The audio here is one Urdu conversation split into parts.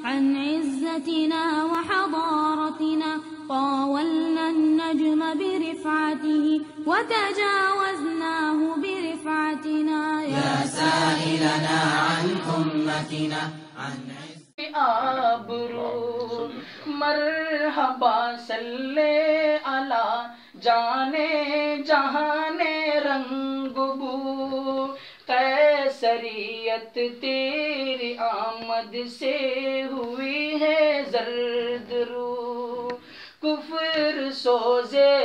عن عزتنا وحضارتنا، طاولنا النجم برفعته وتجاوزناه برفعتنا. يا سائلنا عن أمتنا عن آبرو مرحبا صلی علی جانے جہانے رنگ بو، قیصریت تیری آمد سے ہوئی ہے زرد رو، کفر سوزے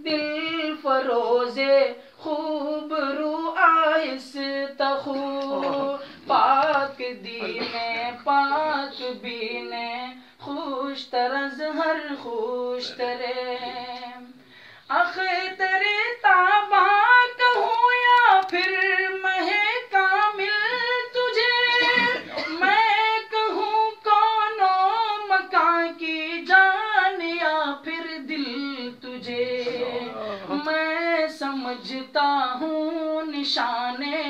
دل فروزے خوب رو آہستہ خو، پاک دینے پاک بینے خوش طرز ہر خوش ترے، اختر تابا کہوں یا پھر مہ کامل تجھے، میں کہوں کون و مکان کی جان یا پھر دل تجھے، میں سمجھتا ہوں نشانے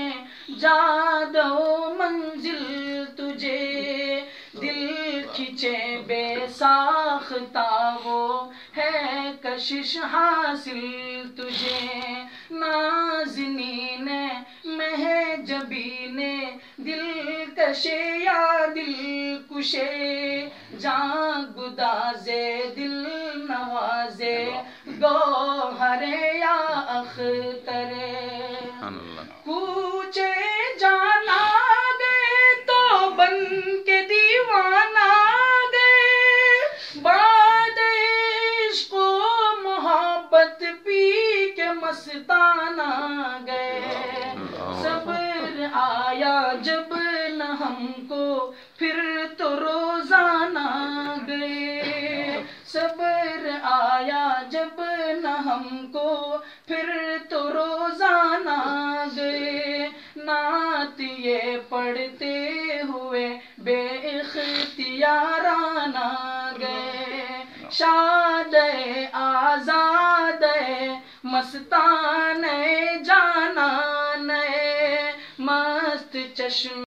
جاد و منزل تجھے، دل کھچے بے ساختہ وہ ہے کشش حاصل تجھے، نازنین مہجبین دل کشے یا دل کشے، جاں گدازے دل نوازے گوہرے یا اخترے، کوچے جانا گئے تو بن کے دیوانہ گئے، بعد عشق و محبت پی کے مستانہ گئے، صبر آیا جب نہ ہم کو پھر تو روزانہ گئے، صبر آیا جب نہ ہم کو پھر تو روزانہ گئے، نعت یہ پڑھتے ہوئے بے اختیارانہ گئے، شاد آزاد مستان جانان مست چشم